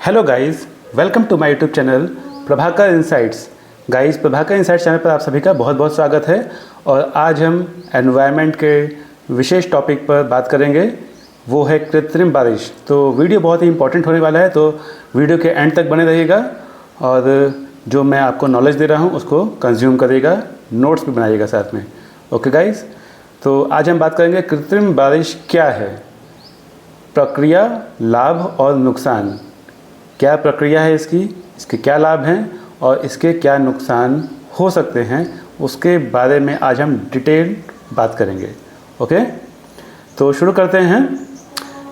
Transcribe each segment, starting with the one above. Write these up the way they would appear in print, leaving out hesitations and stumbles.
Hello guys, welcome to my YouTube channel Prabhakar Insights. Guys, Prabhakar Insights channel पर आप सभी का बहुत बहुत स्वागत है। और आज हम एनवायरनमेंट के विशेष टॉपिक पर बात करेंगे, वो है कृत्रिम बारिश। तो वीडियो बहुत ही इंपॉर्टेंट होने वाला है, तो वीडियो के एंड तक बने रहिएगा और जो मैं आपको नॉलेज दे रहा हूँ उसको कंज्यूम करिएगा, नोट्स भी बनाइएगा साथ में। ओके गाइस, तो आज हम बात करेंगे कृत्रिम बारिश क्या है, प्रक्रिया, लाभ और नुकसान। क्या प्रक्रिया है इसके क्या लाभ हैं और इसके क्या नुकसान हो सकते हैं, उसके बारे में आज हम डिटेल बात करेंगे। ओके, तो शुरू करते हैं।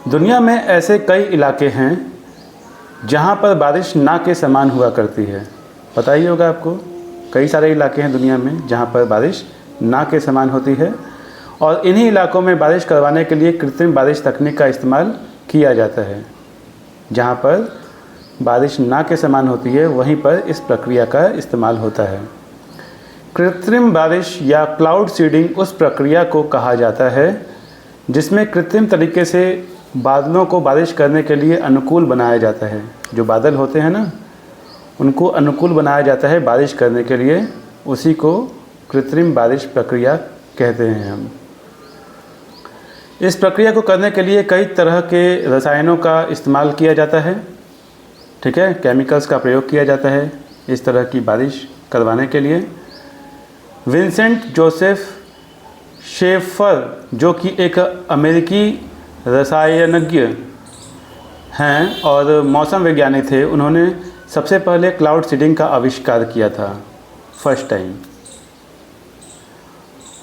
दुनिया में ऐसे कई इलाके हैं जहां पर बारिश ना के समान हुआ करती है। पता ही होगा आपको, कई सारे इलाके हैं दुनिया में जहां पर बारिश ना के समान होती है, और इन्हीं इलाकों में बारिश करवाने के लिए कृत्रिम बारिश तकनीक का इस्तेमाल किया जाता है। जहां पर बारिश ना के समान होती है वहीं पर इस प्रक्रिया का इस्तेमाल होता है। कृत्रिम बारिश या क्लाउड सीडिंग उस प्रक्रिया को कहा जाता है जिसमें कृत्रिम तरीके से बादलों को बारिश करने के लिए अनुकूल बनाया जाता है। जो बादल होते हैं ना, उनको अनुकूल बनाया जाता है बारिश करने के लिए, उसी को कृत्रिम बारिश प्रक्रिया कहते हैं हम। इस प्रक्रिया को करने के लिए कई तरह के रसायनों का इस्तेमाल किया जाता है, ठीक है, केमिकल्स का प्रयोग किया जाता है इस तरह की बारिश करवाने के लिए। विंसेंट जोसेफ शेफर, जो कि एक अमेरिकी रसायनज्ञ हैं और मौसम वैज्ञानिक थे, उन्होंने सबसे पहले क्लाउड सीडिंग का आविष्कार किया था, फर्स्ट टाइम।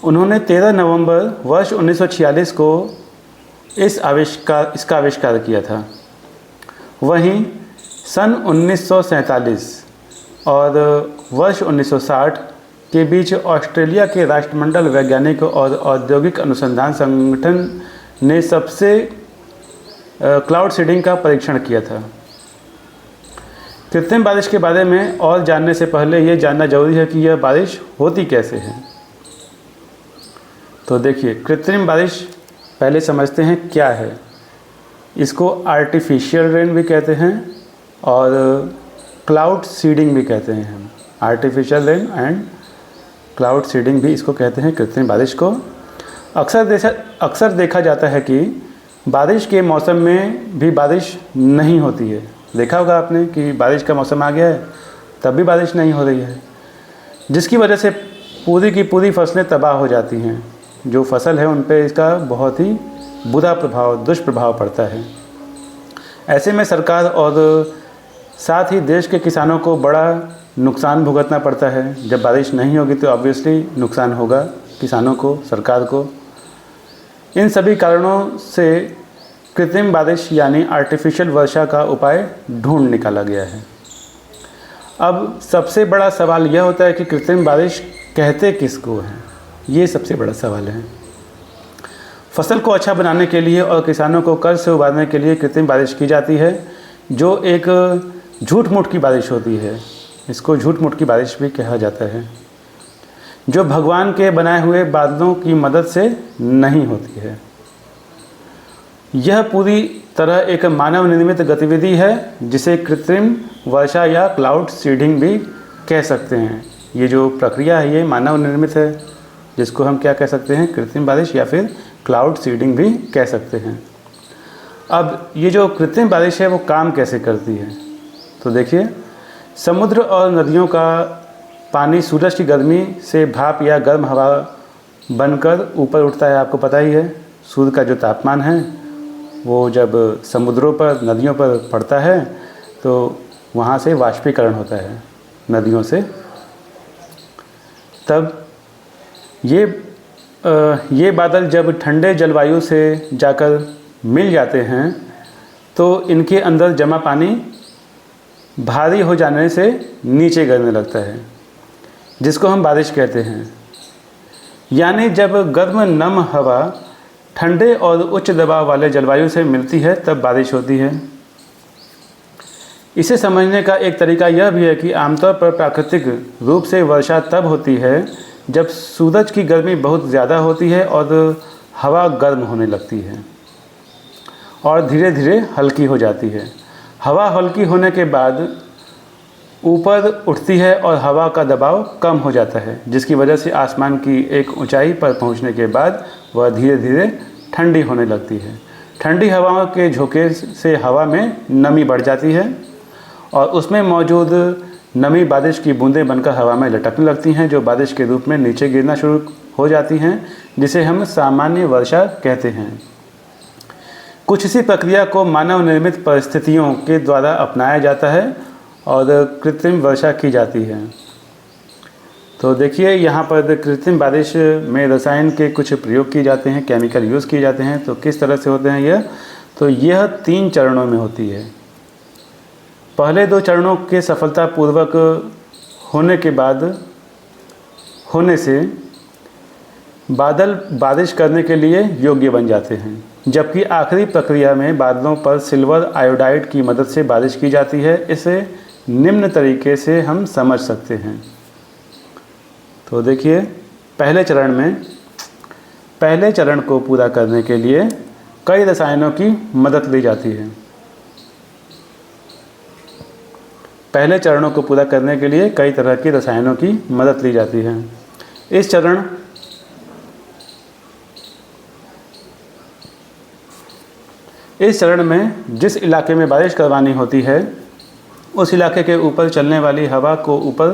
उन्होंने 13 नवंबर वर्ष 1946 को इसका आविष्कार किया था। वहीं सन 1947 और वर्ष 1960 के बीच ऑस्ट्रेलिया के राष्ट्रमंडल वैज्ञानिक और औद्योगिक अनुसंधान संगठन ने सबसे क्लाउड सीडिंग का परीक्षण किया था। कृत्रिम बारिश के बारे में और जानने से पहले ये जानना जरूरी है कि यह बारिश होती कैसे है। तो देखिए, कृत्रिम बारिश पहले समझते हैं क्या है। इसको आर्टिफिशियल रेन भी कहते हैं और क्लाउड सीडिंग भी कहते हैं हम। Artificial rain and cloud seeding भी इसको कहते हैं, कृत्रिम बारिश को। अक्सर देखा जाता है कि बारिश के मौसम में भी बारिश नहीं होती है। देखा होगा आपने कि बारिश का मौसम आ गया है तब भी बारिश नहीं हो रही है, जिसकी वजह से पूरी की पूरी फसलें तबाह हो जाती हैं। जो फसल है उन पर इसका बहुत ही बुरा प्रभाव, दुष्प्रभाव पड़ता है। ऐसे में सरकार और साथ ही देश के किसानों को बड़ा नुकसान भुगतना पड़ता है। जब बारिश नहीं होगी तो ऑब्वियसली नुकसान होगा किसानों को, सरकार को। इन सभी कारणों से कृत्रिम बारिश यानी आर्टिफिशियल वर्षा का उपाय ढूंढ निकाला गया है। अब सबसे बड़ा सवाल यह होता है कि कृत्रिम बारिश कहते किसको हैं, ये सबसे बड़ा सवाल है। फसल को अच्छा बनाने के लिए और किसानों को कर्ज से उबारने के लिए कृत्रिम बारिश की जाती है, जो एक झूठ मूठ की बारिश होती है। इसको झूठ मूठ की बारिश भी कहा जाता है, जो भगवान के बनाए हुए बादलों की मदद से नहीं होती है। यह पूरी तरह एक मानव निर्मित गतिविधि है, जिसे कृत्रिम वर्षा या क्लाउड सीडिंग भी कह सकते हैं। ये जो प्रक्रिया है ये मानव निर्मित है, जिसको हम क्या कह सकते हैं, कृत्रिम बारिश या फिर क्लाउड सीडिंग भी कह सकते हैं। अब ये जो कृत्रिम बारिश है वो काम कैसे करती है, तो देखिए, समुद्र और नदियों का पानी सूरज की गर्मी से भाप या गर्म हवा बनकर ऊपर उठता है। आपको पता ही है, सूर्य का जो तापमान है वो जब समुद्रों पर, नदियों पर पड़ता है तो वहाँ से वाष्पीकरण होता है नदियों से। तब ये बादल जब ठंडे जलवायु से जाकर मिल जाते हैं तो इनके अंदर जमा पानी भारी हो जाने से नीचे गिरने लगता है, जिसको हम बारिश कहते हैं। यानी जब गर्म नम हवा ठंडे और उच्च दबाव वाले जलवायु से मिलती है तब बारिश होती है। इसे समझने का एक तरीका यह भी है कि आमतौर पर प्राकृतिक रूप से वर्षा तब होती है जब सूरज की गर्मी बहुत ज़्यादा होती है और हवा गर्म होने लगती है और धीरे धीरे हल्की हो जाती है। हवा हल्की होने के बाद ऊपर उठती है और हवा का दबाव कम हो जाता है, जिसकी वजह से आसमान की एक ऊंचाई पर पहुंचने के बाद वह धीरे धीरे ठंडी होने लगती है। ठंडी हवाओं के झोंके से हवा में नमी बढ़ जाती है और उसमें मौजूद नमी बारिश की बूंदें बनकर हवा में लटकने लगती हैं, जो बारिश के रूप में नीचे गिरना शुरू हो जाती हैं, जिसे हम सामान्य वर्षा कहते हैं। कुछ इसी प्रक्रिया को मानव निर्मित परिस्थितियों के द्वारा अपनाया जाता है और कृत्रिम वर्षा की जाती है। तो देखिए यहाँ पर कृत्रिम बारिश में रसायन के कुछ प्रयोग किए जाते हैं, केमिकल यूज़ किए जाते हैं। तो किस तरह से होते हैं यह? तो यह 3 चरणों में होती है। पहले 2 चरणों के सफलतापूर्वक होने से बादल बारिश करने के लिए योग्य बन जाते हैं, जबकि आखिरी प्रक्रिया में बादलों पर सिल्वर आयोडाइड की मदद से बारिश की जाती है। इसे निम्न तरीके से हम समझ सकते हैं। तो देखिए, पहले चरण को पूरा करने के लिए कई रसायनों की मदद ली जाती है। पहले चरणों को पूरा करने के लिए कई तरह की रसायनों की मदद ली जाती है। इस चरण में जिस इलाके में बारिश करवानी होती है, उस इलाके के ऊपर चलने वाली हवा को ऊपर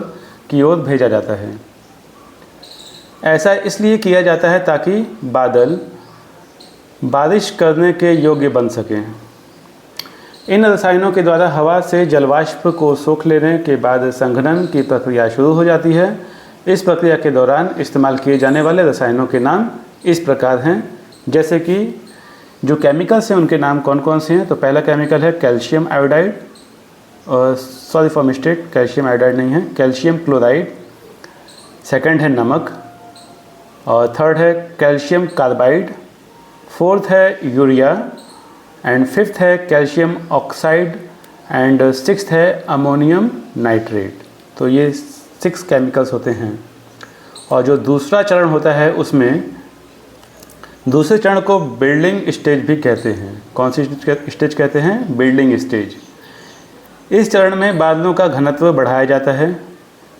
की ओर भेजा जाता है। ऐसा इसलिए किया जाता है ताकि बादल बारिश करने के योग्य बन सकें। इन रसायनों के द्वारा हवा से जलवाष्प को सोख लेने के बाद संघनन की प्रक्रिया शुरू हो जाती है। इस प्रक्रिया के दौरान इस्तेमाल किए जाने वाले रसायनों के नाम इस प्रकार हैं, जैसे कि जो केमिकल्स हैं उनके नाम कौन कौन से हैं। तो पहला केमिकल है calcium iodide, sorry for mistake, calcium iodide नहीं है, कैल्शियम क्लोराइड। सेकंड है नमक, और थर्ड है कैल्शियम कार्बाइड, फोर्थ है यूरिया, एंड फिफ्थ है कैल्शियम ऑक्साइड, एंड सिक्स्थ है अमोनियम नाइट्रेट। तो ये 6 केमिकल्स होते हैं। और जो दूसरा चरण होता है, उसमें दूसरे चरण को बिल्डिंग स्टेज भी कहते हैं। कौन सी स्टेज कहते हैं? Building stage. इस चरण में बादलों का घनत्व बढ़ाया जाता है,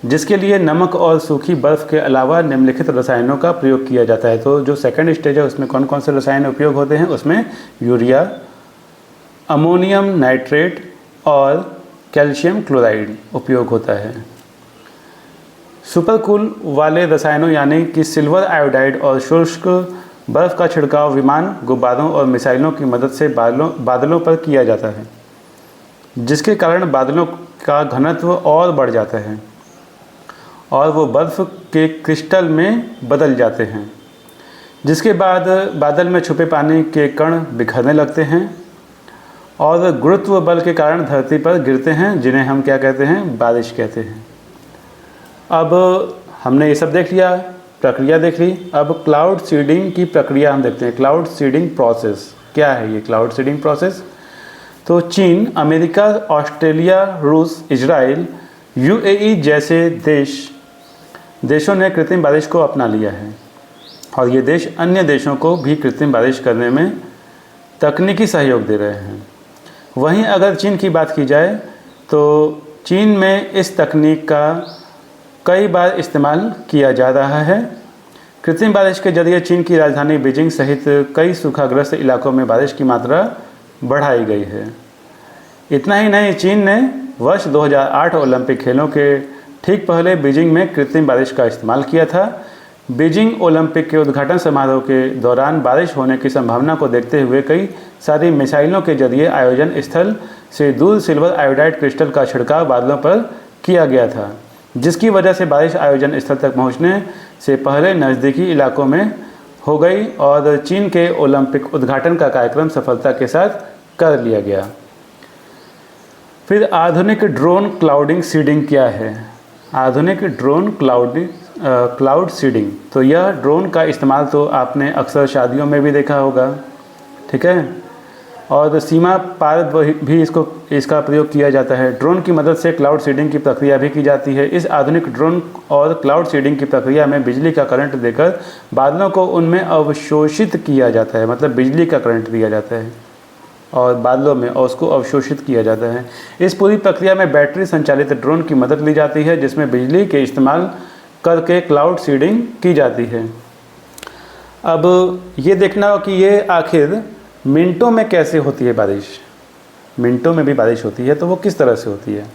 जिसके लिए नमक और सूखी बर्फ़ के अलावा निम्नलिखित रसायनों का प्रयोग किया जाता है। तो जो सेकंड स्टेज है, उसमें कौन कौन से रसायन उपयोग होते हैं? उसमें यूरिया, अमोनियम नाइट्रेट और कैल्शियम क्लोराइड उपयोग होता है। सुपरकूल वाले रसायनों यानी कि सिल्वर आयोडाइड और शुष्क बर्फ़ का छिड़काव विमान, गुब्बारों और मिसाइलों की मदद से बादलों पर किया जाता है, जिसके कारण बादलों का घनत्व और बढ़ जाता है और वो बर्फ़ के क्रिस्टल में बदल जाते हैं, जिसके बाद बादल में छुपे पानी के कण बिखरने लगते हैं और गुरुत्व बल के कारण धरती पर गिरते हैं, जिन्हें हम क्या कहते हैं? बारिश कहते हैं। अब हमने ये सब देख लिया, प्रक्रिया देख ली। अब क्लाउड सीडिंग की प्रक्रिया हम देखते हैं। क्लाउड सीडिंग प्रोसेस क्या है? ये क्लाउड सीडिंग प्रोसेस, तो चीन, अमेरिका, ऑस्ट्रेलिया, रूस, इजराइल, यूएई जैसे देशों ने कृत्रिम बारिश को अपना लिया है, और ये देश अन्य देशों को भी कृत्रिम बारिश करने में तकनीकी सहयोग दे रहे हैं। वहीं अगर चीन की बात की जाए, तो चीन में इस तकनीक का कई बार इस्तेमाल किया जा रहा है। कृत्रिम बारिश के जरिए चीन की राजधानी बीजिंग सहित कई सूखाग्रस्त इलाकों में बारिश की मात्रा बढ़ाई गई है। इतना ही नहीं, चीन ने वर्ष 2008 ओलंपिक खेलों के ठीक पहले बीजिंग में कृत्रिम बारिश का इस्तेमाल किया था। बीजिंग ओलंपिक के उद्घाटन समारोह के दौरान बारिश होने की संभावना को देखते हुए कई सारी मिसाइलों के जरिए आयोजन स्थल से दूर सिल्वर आयोडाइड क्रिस्टल का छिड़काव बादलों पर किया गया था, जिसकी वजह से बारिश आयोजन स्थल तक पहुंचने से पहले नज़दीकी इलाकों में हो गई और चीन के ओलंपिक उद्घाटन का कार्यक्रम सफलता के साथ कर लिया गया। फिर आधुनिक ड्रोन क्लाउडिंग सीडिंग क्या है? आधुनिक ड्रोन क्लाउड सीडिंग, तो यह ड्रोन का इस्तेमाल तो आपने अक्सर शादियों में भी देखा होगा, ठीक है, और सीमा पार भी इसका प्रयोग किया जाता है। ड्रोन की मदद से क्लाउड सीडिंग की प्रक्रिया भी की जाती है। इस आधुनिक ड्रोन और क्लाउड सीडिंग की प्रक्रिया में बिजली का करंट देकर बादलों को उनमें अवशोषित किया जाता है, मतलब बिजली का करंट दिया जाता है। और बादलों में और उसको अवशोषित किया जाता है। इस पूरी प्रक्रिया में बैटरी संचालित ड्रोन की मदद ली जाती है, जिसमें बिजली के इस्तेमाल करके क्लाउड सीडिंग की जाती है। अब ये देखना हो कि ये आखिर मिनटों में कैसे होती है बारिश। मिनटों में भी बारिश होती है तो वो किस तरह से होती है।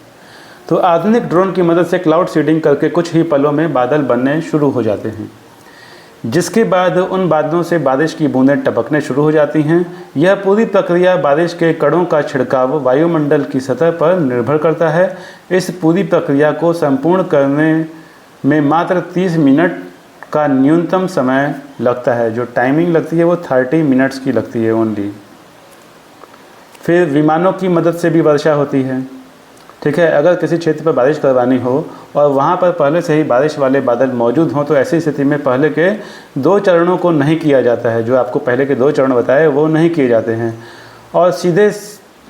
तो आधुनिक ड्रोन की मदद से क्लाउड सीडिंग करके कुछ ही पलों में बादल बनने शुरू हो जाते हैं, जिसके बाद उन बादलों से बारिश की बूंदें टपकने शुरू हो जाती हैं। यह पूरी प्रक्रिया बारिश के कणों का छिड़काव वायुमंडल की सतह पर निर्भर करता है। इस पूरी प्रक्रिया को संपूर्ण करने में मात्र 30 मिनट का न्यूनतम समय लगता है। जो टाइमिंग लगती है वो 30 मिनट्स की लगती है ओनली। फिर विमानों की मदद से भी वर्षा होती है। ठीक है, अगर किसी क्षेत्र पर बारिश करवानी हो और वहाँ पर पहले से ही बारिश वाले बादल मौजूद हों तो ऐसी स्थिति में पहले के 2 चरणों को नहीं किया जाता है। जो आपको पहले के 2 चरण बताए वो नहीं किए जाते हैं और सीधे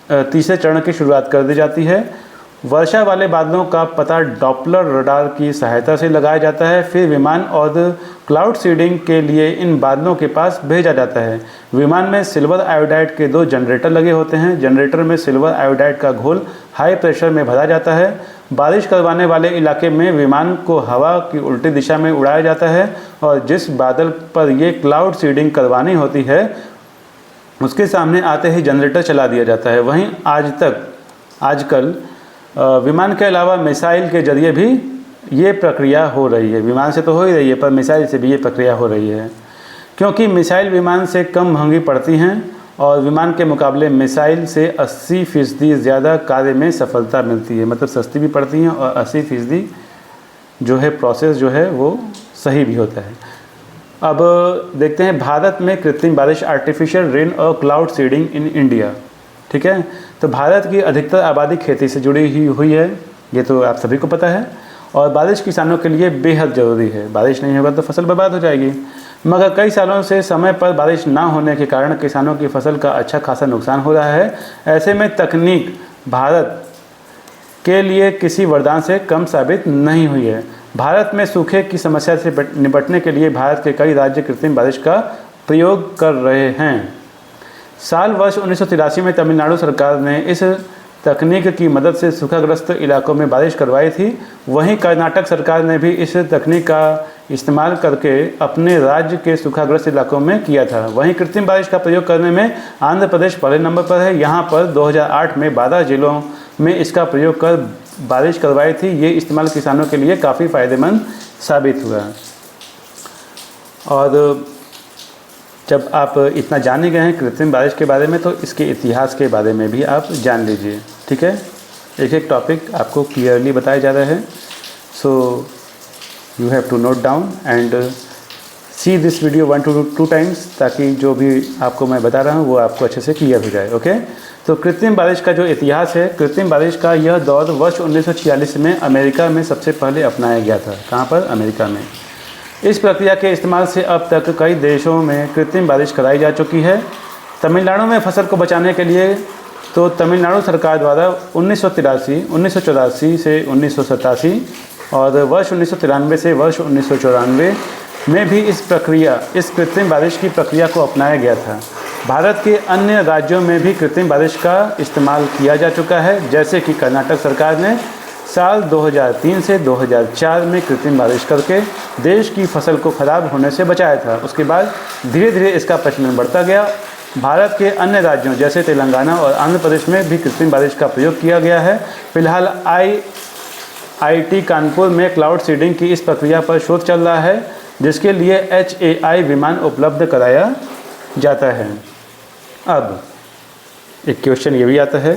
तीसरे चरण की शुरुआत कर दी जाती है। वर्षा वाले बादलों का पता डॉपलर रडार की सहायता से लगाया जाता है। फिर विमान और क्लाउड सीडिंग के लिए इन बादलों के पास भेजा जाता है। विमान में सिल्वर आयोडाइड के 2 जनरेटर लगे होते हैं। जनरेटर में सिल्वर आयोडाइड का घोल हाई प्रेशर में भरा जाता है। बारिश करवाने वाले इलाके में विमान को हवा की उल्टी दिशा में उड़ाया जाता है और जिस बादल पर ये क्लाउड सीडिंग करवानी होती है उसके सामने आते ही जनरेटर चला दिया जाता है। वहीं आजकल विमान के अलावा मिसाइल के जरिए भी ये प्रक्रिया हो रही है। विमान से तो हो ही रही है पर मिसाइल से भी ये प्रक्रिया हो रही है, क्योंकि मिसाइल विमान से कम महंगी पड़ती हैं और विमान के मुकाबले मिसाइल से 80% ज़्यादा कार्य में सफलता मिलती है। मतलब सस्ती भी पड़ती हैं और 80% जो है प्रोसेस जो है वो सही भी होता है। अब देखते हैं भारत में कृत्रिम बारिश, आर्टिफिशियल रेन और क्लाउड सीडिंग इन इंडिया। ठीक है, तो भारत की अधिकतर आबादी खेती से जुड़ी ही हुई है, ये तो आप सभी को पता है, और बारिश किसानों के लिए बेहद ज़रूरी है। बारिश नहीं होगा तो फसल बर्बाद हो जाएगी। मगर कई सालों से समय पर बारिश ना होने के कारण किसानों की फसल का अच्छा खासा नुकसान हो रहा है। ऐसे में तकनीक भारत के लिए किसी वरदान से कम साबित नहीं हुई है। भारत में सूखे की समस्या से निपटने के लिए भारत के कई राज्य कृत्रिम बारिश का प्रयोग कर रहे हैं। साल वर्ष 1983 में तमिलनाडु सरकार ने इस तकनीक की मदद से सूखाग्रस्त इलाकों में बारिश करवाई थी। वहीं कर्नाटक सरकार ने भी इस तकनीक का इस्तेमाल करके अपने राज्य के सूखाग्रस्त इलाकों में किया था। वहीं कृत्रिम बारिश का प्रयोग करने में आंध्र प्रदेश पहले नंबर पर है। यहाँ पर 2008 में 12 जिलों में इसका प्रयोग कर बारिश करवाई थी। ये इस्तेमाल किसानों के लिए काफ़ी फ़ायदेमंद साबित हुआ। और जब आप इतना जाने गए हैं कृत्रिम बारिश के बारे में तो इसके इतिहास के बारे में भी आप जान लीजिए। ठीक है, एक एक टॉपिक आपको क्लियरली बताया जा रहा है। So you have to note down and see this video 1 to 2 times, ताकि जो भी आपको मैं बता रहा हूँ वो आपको अच्छे से क्लियर हो जाए। ओके, तो कृत्रिम बारिश का जो इतिहास है, कृत्रिम बारिश का यह दौर वर्ष 1946 में अमेरिका में सबसे पहले अपनाया गया था। कहाँ पर? अमेरिका में। इस प्रक्रिया के इस्तेमाल से अब तक कई देशों में कृत्रिम बारिश कराई जा चुकी है। तमिलनाडु में फसल को बचाने के लिए तो तमिलनाडु सरकार द्वारा 1984 से 1987 और वर्ष 1993 से वर्ष 1994 में भी इस कृत्रिम बारिश की प्रक्रिया को अपनाया गया था। भारत के अन्य राज्यों में भी कृत्रिम बारिश का इस्तेमाल किया जा चुका है, जैसे कि कर्नाटक सरकार ने साल 2003 से 2004 में कृत्रिम बारिश करके देश की फसल को खराब होने से बचाया था। उसके बाद धीरे धीरे इसका प्रचलन बढ़ता गया। भारत के अन्य राज्यों जैसे तेलंगाना और आंध्र प्रदेश में भी कृत्रिम बारिश का प्रयोग किया गया है। फिलहाल IIT कानपुर में क्लाउड सीडिंग की इस प्रक्रिया पर शोध चल रहा है, जिसके लिए HAI विमान उपलब्ध कराया जाता है। अब एक क्वेश्चन ये भी आता है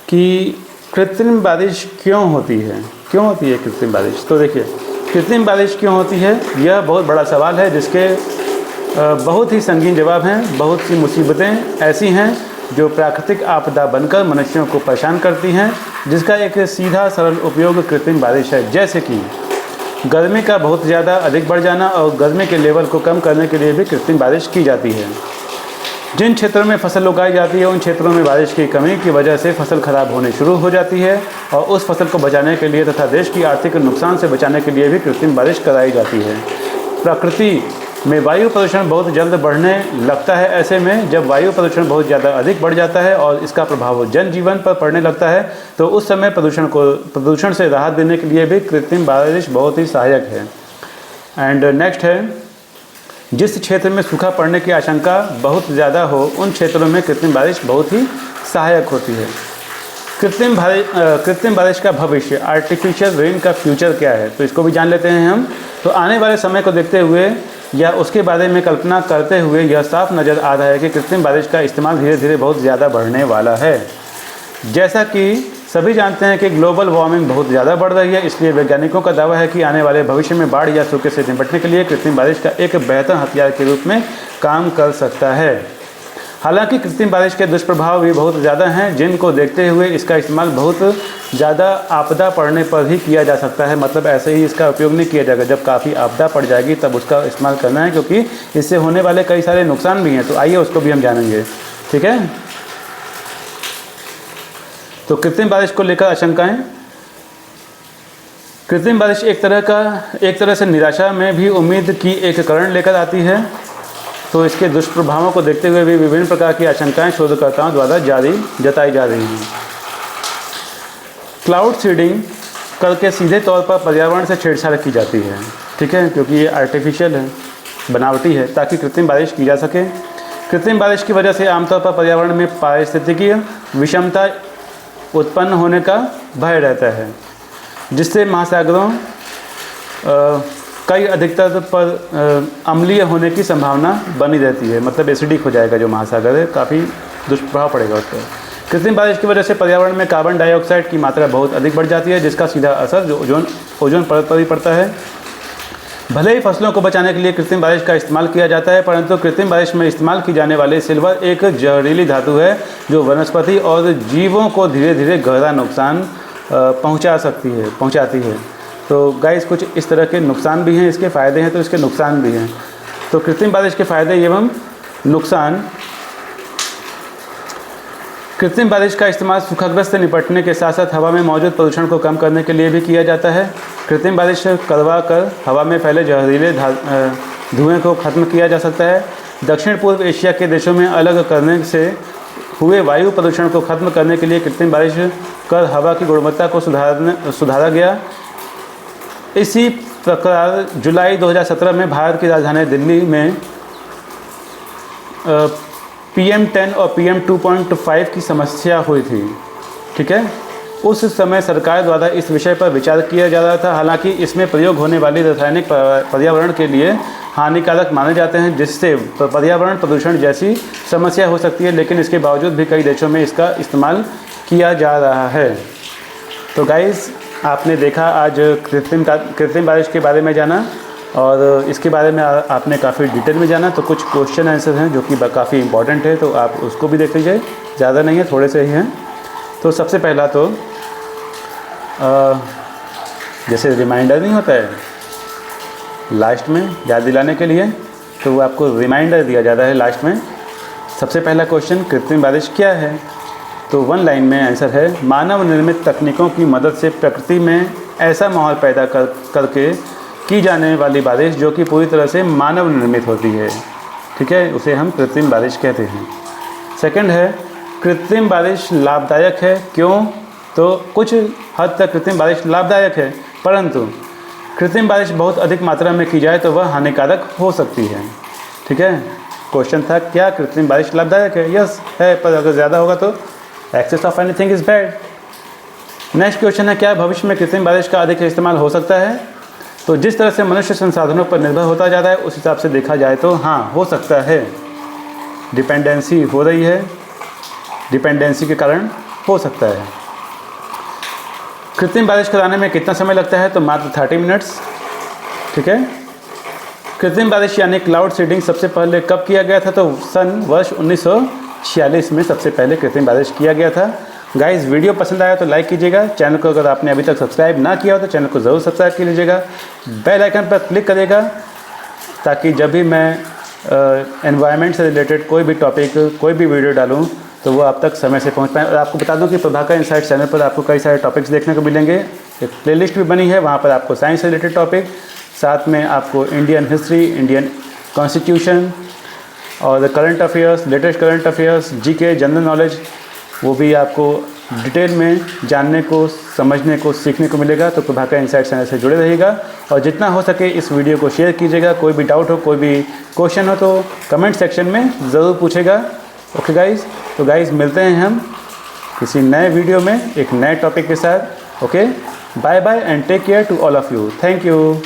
कि कृत्रिम बारिश क्यों होती है? क्यों होती है कृत्रिम बारिश? तो देखिए, कृत्रिम बारिश क्यों होती है यह बहुत बड़ा सवाल है, जिसके बहुत ही संगीन जवाब हैं। बहुत सी मुसीबतें ऐसी हैं जो प्राकृतिक आपदा बनकर मनुष्यों को परेशान करती हैं, जिसका एक सीधा सरल उपयोग कृत्रिम बारिश है। जैसे कि गर्मी का बहुत ज़्यादा अधिक बढ़ जाना और गर्मी के लेवल को कम करने के लिए भी कृत्रिम बारिश की जाती है। जिन क्षेत्रों में फसल उगाई जाती है उन क्षेत्रों में बारिश की कमी की वजह से फसल खराब होने शुरू हो जाती है और उस फसल को बचाने के लिए तथा देश की आर्थिक नुकसान से बचाने के लिए भी कृत्रिम बारिश कराई जाती है। प्रकृति में वायु प्रदूषण बहुत जल्द बढ़ने लगता है। ऐसे में जब वायु प्रदूषण बहुत ज़्यादा अधिक बढ़ जाता है और इसका प्रभाव जनजीवन पर पड़ने लगता है तो उस समय प्रदूषण से राहत देने के लिए भी कृत्रिम बारिश बहुत ही सहायक है। एंड नेक्स्ट है, जिस क्षेत्र में सूखा पड़ने की आशंका बहुत ज़्यादा हो उन क्षेत्रों में कृत्रिम बारिश बहुत ही सहायक होती है। कृत्रिम बारिश का भविष्य, आर्टिफिशियल रेन का फ्यूचर क्या है, तो इसको भी जान लेते हैं हम। तो आने वाले समय को देखते हुए या उसके बारे में कल्पना करते हुए यह साफ नज़र आ रहा है कि कृत्रिम बारिश का इस्तेमाल धीरे धीरे बहुत ज़्यादा बढ़ने वाला है। जैसा कि सभी जानते हैं कि ग्लोबल वार्मिंग बहुत ज़्यादा बढ़ रही है, इसलिए वैज्ञानिकों का दावा है कि आने वाले भविष्य में बाढ़ या सूखे से निपटने के लिए कृत्रिम बारिश का एक बेहतर हथियार के रूप में काम कर सकता है। हालांकि कृत्रिम बारिश के दुष्प्रभाव भी बहुत ज़्यादा हैं, जिनको देखते हुए इसका इस्तेमाल बहुत ज़्यादा आपदा पड़ने पर ही किया जा सकता है। मतलब ऐसे ही इसका उपयोग नहीं किया जाएगा, जब काफ़ी आपदा पड़ जाएगी तब उसका इस्तेमाल करना है, क्योंकि इससे होने वाले कई सारे नुकसान भी हैं। तो आइए उसको भी हम जानेंगे, ठीक है। तो कृत्रिम बारिश को लेकर आशंकाएं। कृत्रिम बारिश एक तरह से निराशा में भी उम्मीद की एक कारण लेकर आती है। तो इसके दुष्प्रभावों को देखते हुए भी विभिन्न प्रकार की आशंकाएं शोधकर्ताओं द्वारा जताई जा रही हैं। क्लाउड सीडिंग करके सीधे तौर पर पर्यावरण से छेड़छाड़ की जाती है, ठीक है, क्योंकि ये आर्टिफिशियल है, बनावटी है, ताकि कृत्रिम बारिश की जा सके। कृत्रिम बारिश की वजह से आमतौर पर पर्यावरण में पारिस्थितिकीय विषमता उत्पन्न होने का भय रहता है, जिससे महासागरों कई अधिकतर पर अम्लीय होने की संभावना बनी रहती है। मतलब एसिडिक हो जाएगा जो महासागर है, काफ़ी दुष्प्रभाव पड़ेगा उस पर। कृत्रिम बारिश की वजह से पर्यावरण में कार्बन डाइऑक्साइड की मात्रा बहुत अधिक बढ़ जाती है, जिसका सीधा असर ओजोन परत पर भी पड़ता है। भले ही फसलों को बचाने के लिए कृत्रिम बारिश का इस्तेमाल किया जाता है, परंतु कृत्रिम बारिश में इस्तेमाल की जाने वाली सिल्वर एक जहरीली धातु है जो वनस्पति और जीवों को धीरे धीरे गहरा नुकसान पहुंचाती है। तो गाइस कुछ इस तरह के नुकसान भी हैं, इसके फ़ायदे हैं तो इसके नुकसान भी हैं। तो कृत्रिम बारिश के फ़ायदे एवं नुकसान। कृत्रिम बारिश का इस्तेमाल सूखाग्रस्त से निपटने के साथ साथ हवा में मौजूद प्रदूषण को कम करने के लिए भी किया जाता है। कृत्रिम बारिश करवा कर हवा में फैले जहरीले धुएं को खत्म किया जा सकता है। दक्षिण पूर्व एशिया के देशों में अलग करने से हुए वायु प्रदूषण को खत्म करने के लिए कृत्रिम बारिश कर हवा की गुणवत्ता को सुधारा गया। इसी प्रकार जुलाई 2017 में भारत की राजधानी दिल्ली में PM10 और PM 2.5 की समस्या हुई थी, ठीक है। उस समय सरकार द्वारा इस विषय पर विचार किया जा रहा था। हालांकि इसमें प्रयोग होने वाली रासायनिक पर्यावरण के लिए हानिकारक माने जाते हैं, जिससे पर्यावरण प्रदूषण जैसी समस्या हो सकती है, लेकिन इसके बावजूद भी कई देशों में इसका इस्तेमाल किया जा रहा है। तो गाइस आपने देखा आज कृत्रिम बारिश के बारे में जाना और इसके बारे में आपने काफ़ी डिटेल में जाना। तो कुछ क्वेश्चन आंसर हैं जो कि काफ़ी इंपॉर्टेंट है, तो आप उसको भी देख लीजिए, ज़्यादा नहीं है, थोड़े से ही हैं। तो सबसे पहला तो जैसे रिमाइंडर नहीं होता है लास्ट में याद दिलाने के लिए, तो वो आपको रिमाइंडर दिया जाता है लास्ट में। सबसे पहला क्वेश्चन, कृत्रिम बारिश क्या है? तो 1 लाइन में आंसर है, मानव निर्मित तकनीकों की मदद से प्रकृति में ऐसा माहौल पैदा करके की जाने वाली बारिश जो कि पूरी तरह से मानव निर्मित होती है, ठीक है, उसे हम कृत्रिम बारिश कहते हैं। सेकंड है, कृत्रिम बारिश लाभदायक है, क्यों? तो कुछ हद तक कृत्रिम बारिश लाभदायक है, परंतु कृत्रिम बारिश बहुत अधिक मात्रा में की जाए तो वह हानिकारक हो सकती है, ठीक है। क्वेश्चन था क्या कृत्रिम बारिश लाभदायक है? यस है, पर अगर ज़्यादा होगा तो excess of anything is bad. Next question है, क्या भविष्य में कृत्रिम बारिश का अधिक इस्तेमाल हो सकता है? तो जिस तरह से मनुष्य संसाधनों पर निर्भर होता जा रहा है उस हिसाब से देखा जाए तो हाँ, हो सकता है। डिपेंडेंसी हो रही है, डिपेंडेंसी के कारण हो सकता है। कृत्रिम बारिश कराने में कितना समय लगता है? तो मात्र 30 मिनट्स, ठीक है। कृत्रिम बारिश यानी क्लाउड सीडिंग सबसे पहले कब किया गया था? तो वर्ष 1946 में सबसे पहले कृत्रिम बारिश किया गया था। गाइस वीडियो पसंद आया तो लाइक कीजिएगा, चैनल को अगर आपने अभी तक सब्सक्राइब ना किया हो तो चैनल को ज़रूर सब्सक्राइब कर लीजिएगा, बेल आइकन पर क्लिक करिएगा ताकि जब भी मैं एनवायरनमेंट से रिलेटेड कोई भी टॉपिक, कोई भी वीडियो डालूं तो वो आप तक समय से पहुंच पाए। और आपको बता दूं कि प्रभाकर इनसाइट चैनल पर आपको कई सारे टॉपिक्स देखने को मिलेंगे। एक प्लेलिस्ट भी बनी है, वहाँ पर आपको साइंस से रिलेटेड टॉपिक, साथ में आपको इंडियन हिस्ट्री, इंडियन कॉन्स्टिट्यूशन और current affairs, latest current affairs, GK, general knowledge, वो भी आपको डिटेल में जानने को, समझने को, सीखने को मिलेगा। तो प्रभाकर इनसाइट चैनल से जुड़े रहिएगा और जितना हो सके इस वीडियो को शेयर कीजिएगा। कोई भी डाउट हो, कोई भी क्वेश्चन हो तो कमेंट सेक्शन में ज़रूर पूछेगा। ओके गाइज़, तो गाइज़ मिलते हैं हम किसी नए वीडियो में एक नए टॉपिक के साथ। Okay, bye bye and take care to all of you. Thank you.